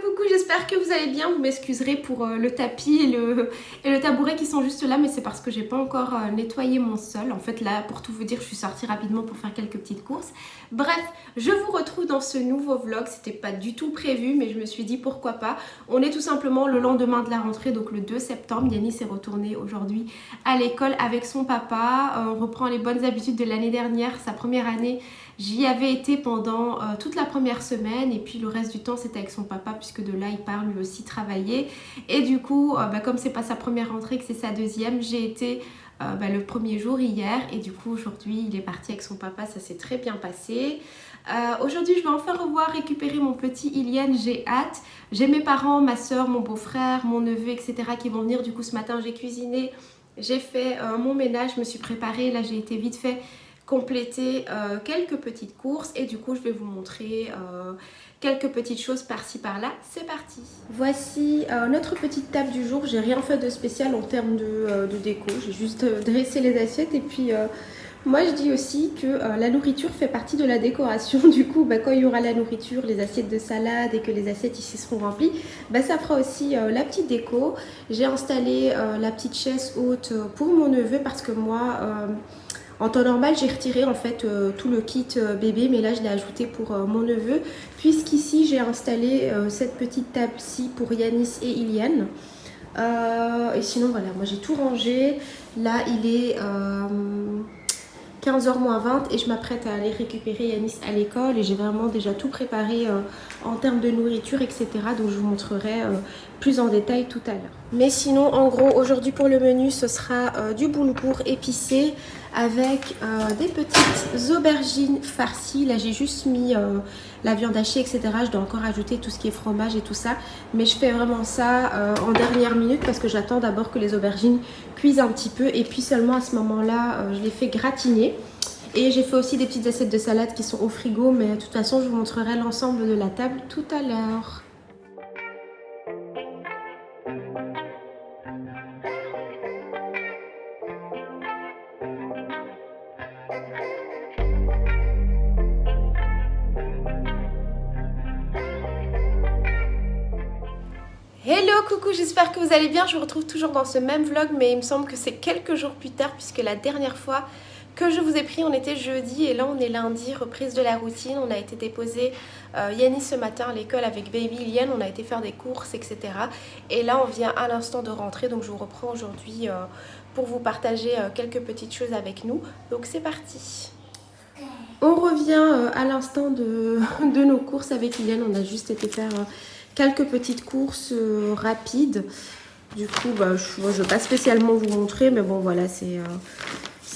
coucou, j'espère que vous allez bien. Vous m'excuserez pour le tapis et le tabouret qui sont juste là, mais c'est parce que j'ai pas encore nettoyé mon sol. En fait là, pour tout vous dire, je suis sortie rapidement pour faire quelques petites courses. Bref, je vous retrouve dans ce nouveau vlog. C'était pas du tout prévu, mais je me suis dit pourquoi pas. On est tout simplement le lendemain de la rentrée, donc le 2 septembre. Yanis est retourné aujourd'hui à l'école avec son papa. On reprend les bonnes habitudes de l'année dernière, sa première année. J'y avais été pendant toute la première semaine et puis le reste du temps c'était avec son papa puisque de là il part lui aussi travailler. Et du coup, comme c'est pas sa première rentrée, que c'est sa deuxième, j'ai été le premier jour hier et du coup aujourd'hui il est parti avec son papa, ça s'est très bien passé. Aujourd'hui je vais enfin revoir récupérer mon petit Ilian, j'ai hâte. J'ai mes parents, ma soeur, mon beau-frère, mon neveu etc. qui vont venir. Du coup ce matin j'ai cuisiné, j'ai fait mon ménage, je me suis préparée, là j'ai été vite fait compléter quelques petites courses et du coup je vais vous montrer quelques petites choses par-ci par-là. C'est parti. Voici notre petite table du jour. J'ai rien fait de spécial en termes de déco, j'ai juste dressé les assiettes et puis moi je dis aussi que la nourriture fait partie de la décoration. Du coup quand il y aura la nourriture, les assiettes de salade et que les assiettes ici seront remplies, ça fera aussi la petite déco. J'ai installé la petite chaise haute pour mon neveu parce que moi en temps normal, j'ai retiré en fait tout le kit bébé, mais là je l'ai ajouté pour mon neveu. Puisqu'ici j'ai installé cette petite table-ci pour Yanis et Ilian. Et sinon voilà, moi j'ai tout rangé. Là il est 15h moins 20 et je m'apprête à aller récupérer Yanis à l'école et j'ai vraiment déjà tout préparé en termes de nourriture etc. Donc je vous montrerai plus en détail tout à l'heure. Mais sinon en gros aujourd'hui pour le menu ce sera du boulgour épicé avec des petites aubergines farcies. Là j'ai juste mis la viande hachée etc. Je dois encore ajouter tout ce qui est fromage et tout ça. Mais je fais vraiment ça en dernière minute parce que j'attends d'abord que les aubergines cuisent un petit peu. Et puis seulement à ce moment-là je les fais gratiner. Et j'ai fait aussi des petites assiettes de salade qui sont au frigo. Mais de toute façon je vous montrerai l'ensemble de la table tout à l'heure. Hello, coucou, j'espère que vous allez bien. Je vous retrouve toujours dans ce même vlog, mais il me semble que c'est quelques jours plus tard puisque la dernière fois que je vous ai pris, on était jeudi et là on est lundi, reprise de la routine. On a été déposer Yanis ce matin à l'école avec Baby Ilian, on a été faire des courses, etc. Et là on vient à l'instant de rentrer, donc je vous reprends aujourd'hui pour vous partager quelques petites choses avec nous. Donc c'est parti. On revient à l'instant de nos courses avec Ilian, on a juste été faire quelques petites courses rapides. Du coup, je ne vais pas spécialement vous montrer, mais bon, voilà, c'est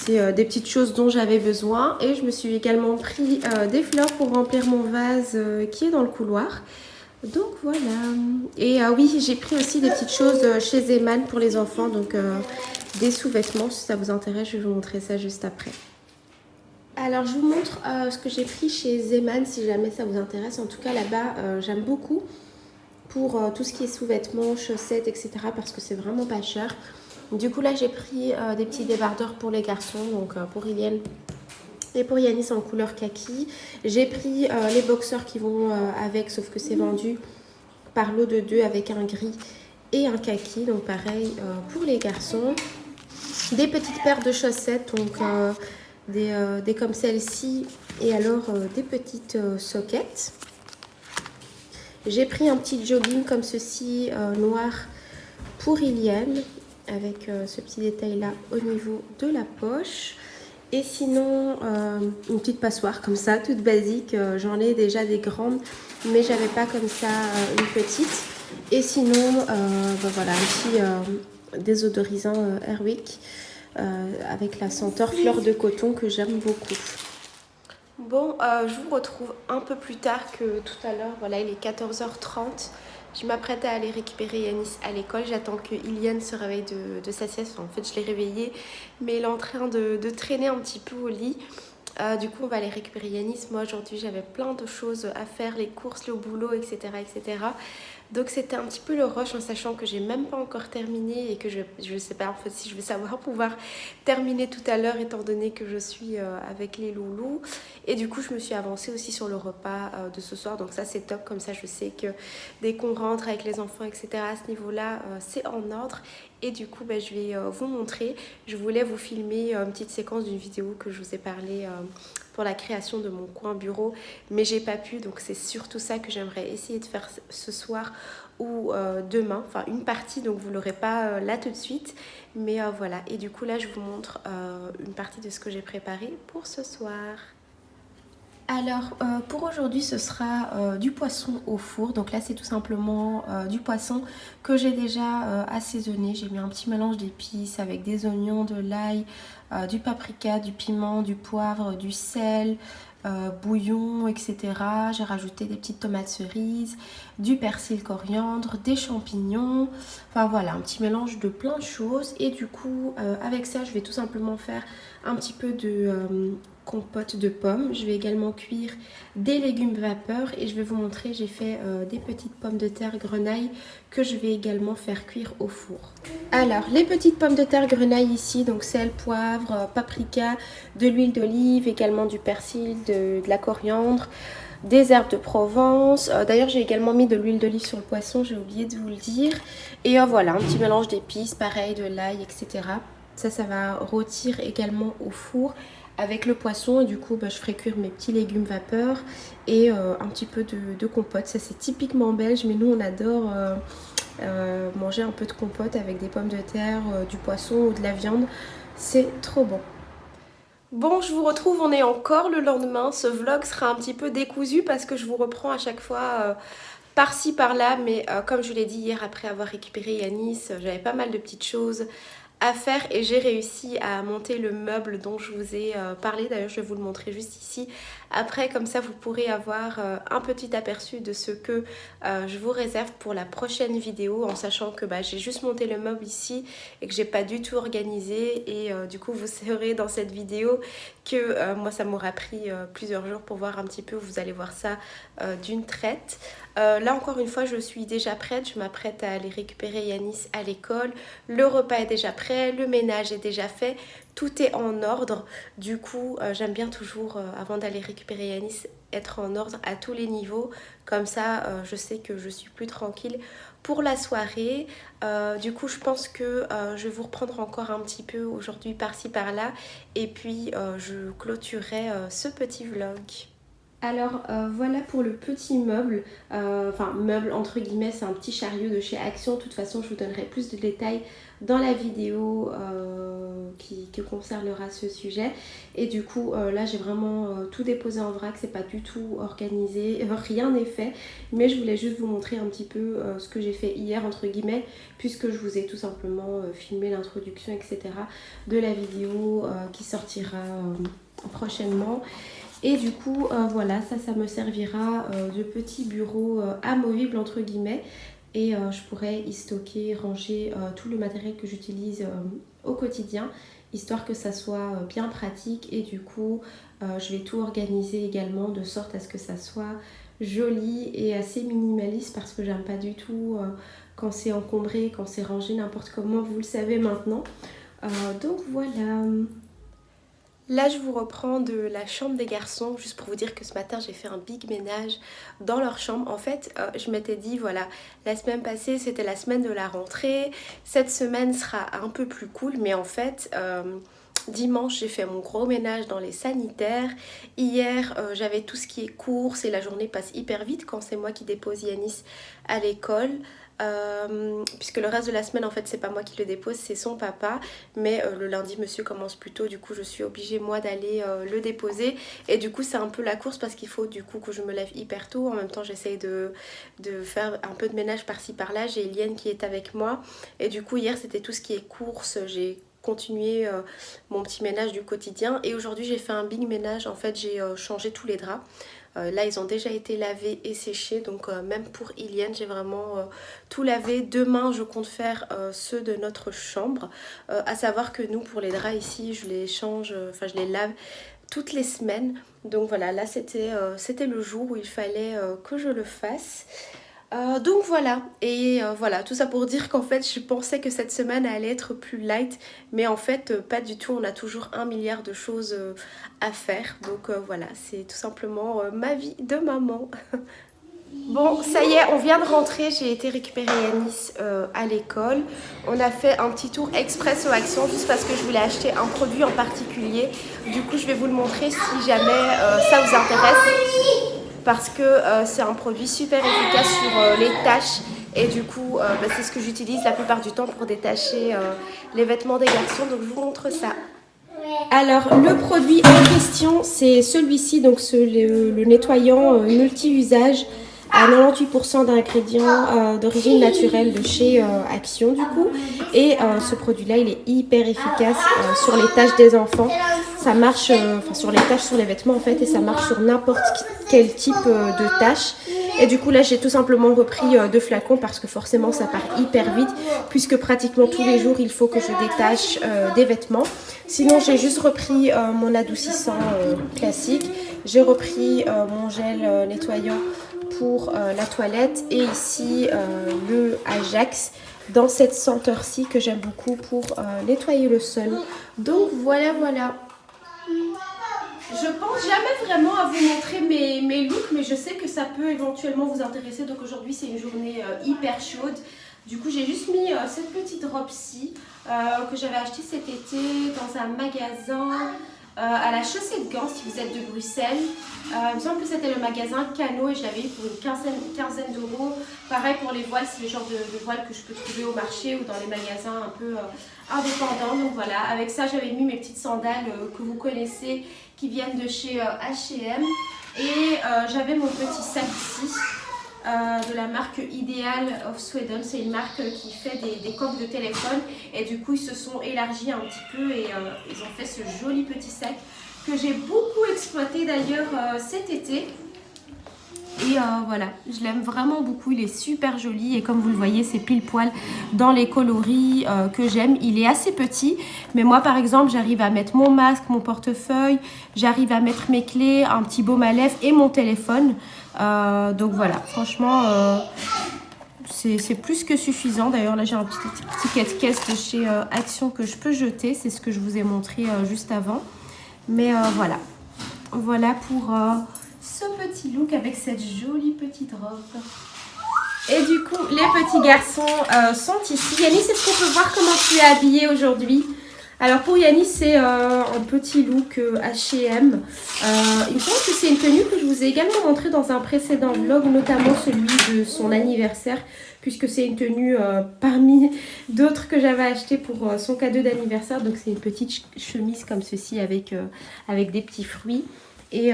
des petites choses dont j'avais besoin. Et je me suis également pris des fleurs pour remplir mon vase qui est dans le couloir. Donc voilà. Et oui, j'ai pris aussi des petites choses chez Zeman pour les enfants, donc des sous-vêtements. Si ça vous intéresse, je vais vous montrer ça juste après. Alors je vous montre ce que j'ai pris chez Zeman si jamais ça vous intéresse. En tout cas là-bas, j'aime beaucoup pour tout ce qui est sous-vêtements, chaussettes, etc. parce que c'est vraiment pas cher. Du coup là j'ai pris des petits débardeurs pour les garçons, donc pour Ilian et pour Yanis en couleur kaki. J'ai pris les boxers qui vont avec, sauf que c'est vendu par lot de 2 avec un gris et un kaki, donc pareil pour les garçons. Des petites paires de chaussettes, donc des comme celle-ci et alors des petites soquettes. J'ai pris un petit jogging comme ceci, noir pour Ilian, avec ce petit détail là au niveau de la poche. Et sinon, une petite passoire comme ça, toute basique. J'en ai déjà des grandes, mais j'avais pas comme ça une petite. Et sinon, voilà, un petit désodorisant Airwick avec la senteur fleur de coton que j'aime beaucoup. Bon, je vous retrouve un peu plus tard que tout à l'heure. Voilà, il est 14h30. Je m'apprête à aller récupérer Yanis à l'école. J'attends que Ilian se réveille de sa sieste. Enfin, en fait, je l'ai réveillé, mais il est en train de traîner un petit peu au lit. Du coup on va aller récupérer Yanis. Moi aujourd'hui j'avais plein de choses à faire, les courses, le boulot, etc. etc. Donc c'était un petit peu le rush en sachant que j'ai même pas encore terminé et que je sais pas en fait si je vais savoir pouvoir terminer tout à l'heure étant donné que je suis avec les loulous. Et du coup je me suis avancée aussi sur le repas de ce soir, donc ça c'est top, comme ça je sais que dès qu'on rentre avec les enfants etc à ce niveau là c'est en ordre. Et du coup je vais vous montrer, je voulais vous filmer une petite séquence d'une vidéo que je vous ai parlé pour la création de mon coin bureau, mais j'ai pas pu, donc c'est surtout ça que j'aimerais essayer de faire ce soir ou demain, enfin une partie, donc vous l'aurez pas là tout de suite, mais voilà. Et du coup là je vous montre une partie de ce que j'ai préparé pour ce soir. Alors pour aujourd'hui ce sera du poisson au four, donc là c'est tout simplement du poisson que j'ai déjà assaisonné. J'ai mis un petit mélange d'épices avec des oignons, de l'ail, du paprika, du piment, du poivre, du sel, bouillon, etc. J'ai rajouté des petites tomates cerises, du persil coriandre, des champignons, enfin voilà, un petit mélange de plein de choses. Et du coup avec ça je vais tout simplement faire un petit peu de compote de pommes. Je vais également cuire des légumes vapeur et je vais vous montrer, j'ai fait des petites pommes de terre grenaille que je vais également faire cuire au four. Alors les petites pommes de terre grenaille ici, donc sel, poivre, paprika, de l'huile d'olive, également du persil, de la coriandre, des herbes de Provence. D'ailleurs j'ai également mis de l'huile d'olive sur le poisson, j'ai oublié de vous le dire. Et voilà, un petit mélange d'épices, pareil, de l'ail, etc. Ça va rôtir également au four avec le poisson. Et du coup je ferai cuire mes petits légumes vapeur et un petit peu de compote. Ça c'est typiquement belge, mais nous on adore manger un peu de compote avec des pommes de terre, du poisson ou de la viande. C'est trop bon. Bon, je vous retrouve, on est encore le lendemain. Ce vlog sera un petit peu décousu parce que je vous reprends à chaque fois par-ci par-là. Mais comme je l'ai dit hier, après avoir récupéré Yanis, j'avais pas mal de petites choses à faire et j'ai réussi à monter le meuble dont je vous ai parlé. D'ailleurs je vais vous le montrer juste ici. Après comme ça vous pourrez avoir un petit aperçu de ce que je vous réserve pour la prochaine vidéo, en sachant que j'ai juste monté le meuble ici et que j'ai pas du tout organisé. Et du coup vous saurez dans cette vidéo que moi ça m'aura pris plusieurs jours pour voir un petit peu. Vous allez voir ça d'une traite. Là encore une fois je suis déjà prête, je m'apprête à aller récupérer Yanis à l'école, le repas est déjà prêt, le ménage est déjà fait, tout est en ordre. Du coup j'aime bien toujours avant d'aller récupérer Yanis être en ordre à tous les niveaux, comme ça je sais que je suis plus tranquille pour la soirée. Du coup je pense que je vais vous reprendre encore un petit peu aujourd'hui par-ci par-là et puis je clôturerai ce petit vlog. Alors voilà pour le petit meuble, enfin meuble entre guillemets, c'est un petit chariot de chez Action. De toute façon je vous donnerai plus de détails dans la vidéo qui concernera ce sujet. Et du coup là j'ai vraiment tout déposé en vrac, c'est pas du tout organisé, rien n'est fait. Mais je voulais juste vous montrer un petit peu ce que j'ai fait hier entre guillemets, puisque je vous ai tout simplement filmé l'introduction etc. de la vidéo qui sortira prochainement. Et du coup voilà, ça me servira de petit bureau amovible entre guillemets. Et je pourrais y stocker, ranger tout le matériel que j'utilise au quotidien, histoire que ça soit bien pratique. Et du coup je vais tout organiser également de sorte à ce que ça soit joli et assez minimaliste, parce que j'aime pas du tout quand c'est encombré, quand c'est rangé n'importe comment, vous le savez maintenant. Donc voilà. Là je vous reprends de la chambre des garçons, juste pour vous dire que ce matin j'ai fait un big ménage dans leur chambre. En fait je m'étais dit voilà, la semaine passée c'était la semaine de la rentrée, cette semaine sera un peu plus cool, mais en fait dimanche j'ai fait mon gros ménage dans les sanitaires. Hier j'avais tout ce qui est courses et la journée passe hyper vite quand c'est moi qui dépose Yanis à l'école. Puisque le reste de la semaine en fait c'est pas moi qui le dépose, c'est son papa, mais le lundi monsieur commence plus tôt, du coup je suis obligée moi d'aller le déposer. Et du coup c'est un peu la course parce qu'il faut du coup que je me lève hyper tôt. En même temps j'essaye de faire un peu de ménage par-ci par-là. J'ai Eliane qui est avec moi et du coup hier c'était tout ce qui est course. J'ai continué mon petit ménage du quotidien et aujourd'hui j'ai fait un big ménage. En fait j'ai changé tous les draps. Là ils ont déjà été lavés et séchés, donc même pour Iliane j'ai vraiment tout lavé. Demain je compte faire ceux de notre chambre, à savoir que nous pour les draps ici je les change, enfin je les lave toutes les semaines. Donc voilà, là c'était le jour où il fallait que je le fasse. Donc voilà, et voilà, tout ça pour dire qu'en fait je pensais que cette semaine allait être plus light, mais en fait pas du tout, on a toujours 1 milliard de choses à faire. Donc voilà, c'est tout simplement ma vie de maman. Bon, ça y est, on vient de rentrer, j'ai été récupérer Yanis à l'école. On a fait un petit tour express aux Actions juste parce que je voulais acheter un produit en particulier. Du coup, je vais vous le montrer si jamais ça vous intéresse. Parce que c'est un produit super efficace sur les taches. Et du coup, c'est ce que j'utilise la plupart du temps pour détacher les vêtements des garçons. Donc, je vous montre ça. Alors, le produit en question, c'est celui-ci, donc le nettoyant multi-usage à 98% d'ingrédients d'origine naturelle de chez Action du coup. Et ce produit-là, il est hyper efficace sur les taches des enfants. Ça marche sur les taches sur les vêtements en fait, et ça marche sur n'importe quel type de tache. Et du coup là j'ai tout simplement repris 2 flacons parce que forcément ça part hyper vite, puisque pratiquement tous les jours il faut que je détache des vêtements. Sinon j'ai juste repris mon adoucissant classique, j'ai repris mon gel nettoyant pour la toilette, et ici le Ajax dans cette senteur-ci que j'aime beaucoup pour nettoyer le sol. Donc voilà. Je pense jamais vraiment à vous montrer mes looks, mais je sais que ça peut éventuellement vous intéresser. Donc aujourd'hui c'est une journée hyper chaude. Du coup j'ai juste mis cette petite robe-ci que j'avais achetée cet été dans un magasin à la Chaussée de Gand si vous êtes de Bruxelles. Il me semble que c'était le magasin Cano et je l'avais eu pour une quinzaine d'euros. Pareil pour les voiles, c'est le genre de voile que je peux trouver au marché ou dans les magasins un peu indépendants. Donc voilà, avec ça j'avais mis mes petites sandales que vous connaissez qui viennent de chez H&M. Et j'avais mon petit sac ici de la marque Ideal of Sweden. C'est une marque qui fait des coques de téléphone, et du coup ils se sont élargis un petit peu et ils ont fait ce joli petit sac que j'ai beaucoup exploité d'ailleurs cet été. Et voilà, je l'aime vraiment beaucoup, il est super joli et comme vous le voyez c'est pile poil dans les coloris que j'aime. Il est assez petit, mais moi par exemple j'arrive à mettre mon masque, mon portefeuille, j'arrive à mettre mes clés, un petit baume à lèvres et mon téléphone. Donc voilà, franchement c'est plus que suffisant. D'ailleurs là j'ai un petit ticket de caisse de chez Action que je peux jeter, c'est ce que je vous ai montré juste avant. Mais voilà pour ce petit look avec cette jolie petite robe. Et du coup les petits garçons sont ici. Yanis, est-ce qu'on peut voir comment tu es habillée aujourd'hui? Alors pour Yanis c'est un petit look H&M. Il me semble que c'est une tenue que je vous ai également montrée dans un précédent vlog, notamment celui de son anniversaire, puisque c'est une tenue parmi d'autres que j'avais acheté pour son cadeau d'anniversaire. Donc c'est une petite chemise comme ceci avec des petits fruits. Et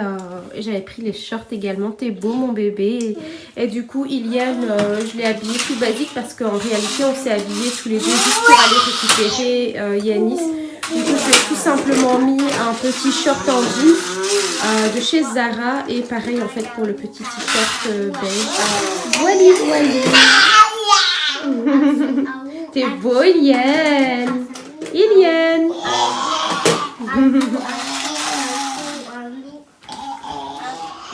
j'avais pris les shorts également. T'es beau mon bébé. Et du coup Iliane, je l'ai habillée tout basique parce qu'en réalité on s'est habillés tous les deux juste pour aller récupérer Yanis. Du coup je lui ai tout simplement mis un petit short en jean de chez Zara. Et pareil en fait pour le petit t-shirt beige. Voilà. T'es beau Iliane. Iliane.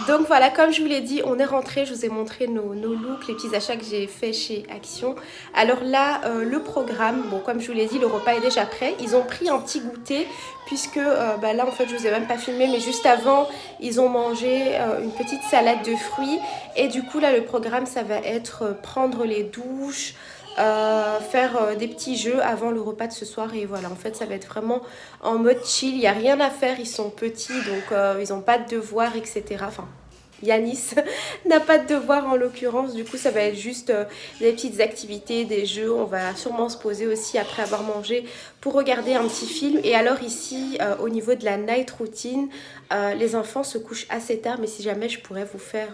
Donc voilà, comme je vous l'ai dit, on est rentré, je vous ai montré nos looks, les petits achats que j'ai fait chez Action. Alors là, le programme, bon comme je vous l'ai dit, le repas est déjà prêt. Ils ont pris un petit goûter, puisque là en fait je vous ai même pas filmé, mais juste avant, ils ont mangé une petite salade de fruits. Et du coup là, le programme, ça va être prendre les douches, faire des petits jeux avant le repas de ce soir. Et voilà, en fait ça va être vraiment en mode chill, il n'y a rien à faire, ils sont petits, donc ils n'ont pas de devoirs, etc. Enfin, Yanis n'a pas de devoir en l'occurrence, du coup ça va être juste des petites activités, des jeux. On va sûrement se poser aussi après avoir mangé pour regarder un petit film. Et alors ici au niveau de la night routine, les enfants se couchent assez tard, mais si jamais je pourrais vous faire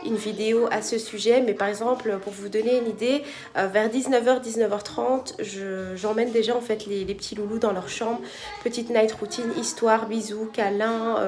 une vidéo à ce sujet. Mais par exemple pour vous donner une idée, vers 19h, 19h30 j'emmène déjà en fait les petits loulous dans leur chambre. Petite night routine, histoire, bisous, câlins,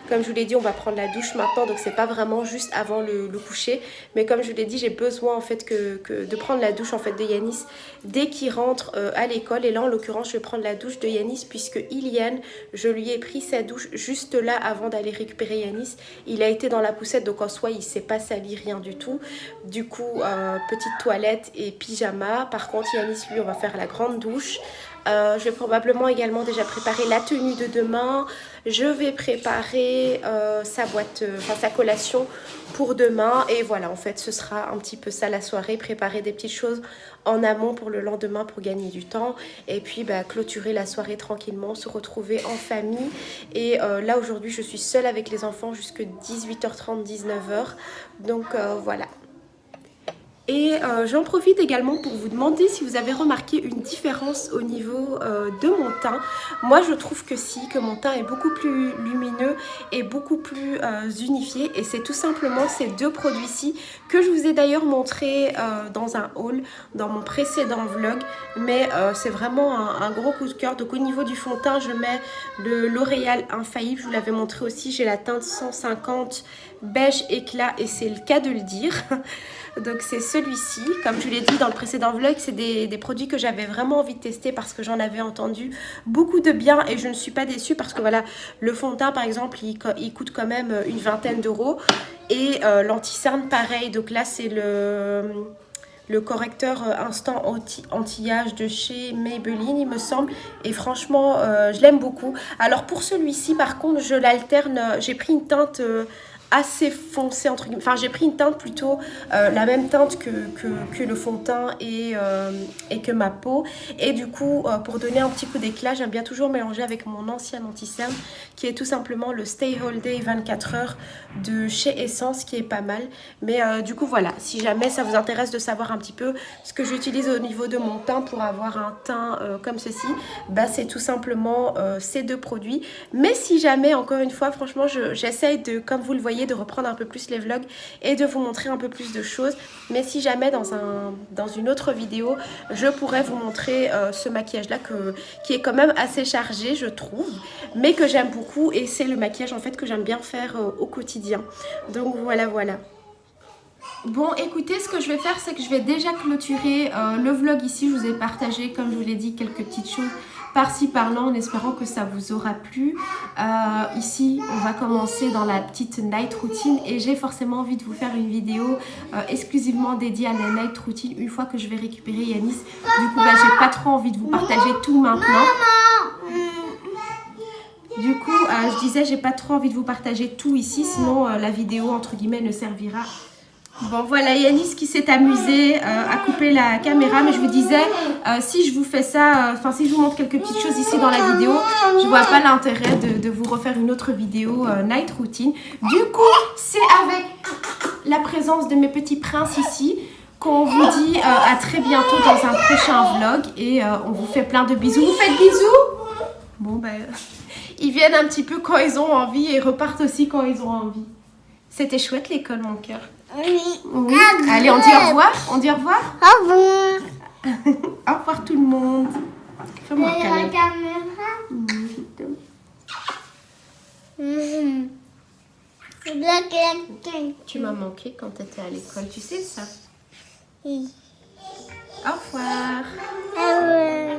comme je vous l'ai dit on va prendre la douche maintenant, donc c'est pas vraiment juste avant le coucher. Mais comme je l'ai dit, j'ai besoin en fait de prendre la douche en fait de Yanis dès qu'il rentre à l'école. Et là en l'occurrence je vais prendre la douche de Yanis puisque Iliane, je lui ai pris sa douche juste là avant d'aller récupérer Yanis. Il a été dans la poussette donc en soi il s'est pas sali, rien du tout. Du coup petite toilette et pyjama. Par contre Yanis lui on va faire la grande douche. Je vais probablement également déjà préparer la tenue de demain. Je vais préparer sa collation pour demain. Et voilà, en fait, ce sera un petit peu ça la soirée. Préparer des petites choses en amont pour le lendemain pour gagner du temps. Et puis, clôturer la soirée tranquillement, se retrouver en famille. Et là, aujourd'hui, je suis seule avec les enfants jusqu'à 18h30, 19h. Donc, voilà. Et j'en profite également pour vous demander si vous avez remarqué une différence au niveau de mon teint. Moi je trouve que si, que mon teint est beaucoup plus lumineux et beaucoup plus unifié. Et c'est tout simplement ces deux produits-ci que je vous ai d'ailleurs montré dans un haul, dans mon précédent vlog. Mais c'est vraiment un gros coup de cœur. Donc au niveau du fond de teint, je mets le L'Oréal Infaillible. Je vous l'avais montré aussi, j'ai la teinte 150 beige éclat et c'est le cas de le dire. Donc c'est celui-ci, comme je l'ai dit dans le précédent vlog, c'est des produits que j'avais vraiment envie de tester parce que j'en avais entendu beaucoup de bien et je ne suis pas déçue parce que voilà, le fond de teint par exemple, il coûte quand même une vingtaine d'euros et l'anti-cerne pareil, donc là c'est le correcteur instant anti-âge de chez Maybelline il me semble et franchement je l'aime beaucoup. Alors pour celui-ci par contre je l'alterne, j'ai pris une teinte assez foncé entre guillemets, enfin j'ai pris une teinte plutôt la même teinte que le fond de teint et que ma peau et du coup pour donner un petit coup d'éclat j'aime bien toujours mélanger avec mon ancien anti-cerne qui est tout simplement le Stay All Day 24 heures de chez Essence qui est pas mal. Mais du coup voilà, si jamais ça vous intéresse de savoir un petit peu ce que j'utilise au niveau de mon teint pour avoir un teint comme ceci, c'est tout simplement ces deux produits. Mais si jamais, encore une fois, franchement j'essaye de, comme vous le voyez, de reprendre un peu plus les vlogs et de vous montrer un peu plus de choses. Mais si jamais dans une autre vidéo je pourrais vous montrer ce maquillage là qui est quand même assez chargé je trouve, mais que j'aime beaucoup et c'est le maquillage en fait que j'aime bien faire au quotidien. Donc voilà. Bon écoutez, ce que je vais faire c'est que je vais déjà clôturer le vlog ici. Je vous ai partagé comme je vous l'ai dit quelques petites choses par-ci par-là en espérant que ça vous aura plu. Ici on va commencer dans la petite night routine et j'ai forcément envie de vous faire une vidéo exclusivement dédiée à la night routine une fois que je vais récupérer Yanis. Du coup j'ai pas trop envie de vous partager tout maintenant. Du coup je disais j'ai pas trop envie de vous partager tout ici sinon la vidéo entre guillemets ne servira. Bon voilà Yanis qui s'est amusé à couper la caméra, mais je vous disais si je vous fais ça, si je vous montre quelques petites choses ici dans la vidéo, je vois pas l'intérêt de vous refaire une autre vidéo night routine. Du coup c'est avec la présence de mes petits princes ici qu'on vous dit à très bientôt dans un prochain vlog et on vous fait plein de bisous. Vous faites bisous? Bon ils viennent un petit peu quand ils ont envie et repartent aussi quand ils ont envie. C'était chouette l'école mon cœur. Oui. Allez, on dit au revoir. On dit au revoir. Au revoir. Au revoir tout le monde. Fais-moi un câlin. Tu m'as manqué quand tu étais à l'école, tu sais ça? Oui. Au revoir. Au revoir.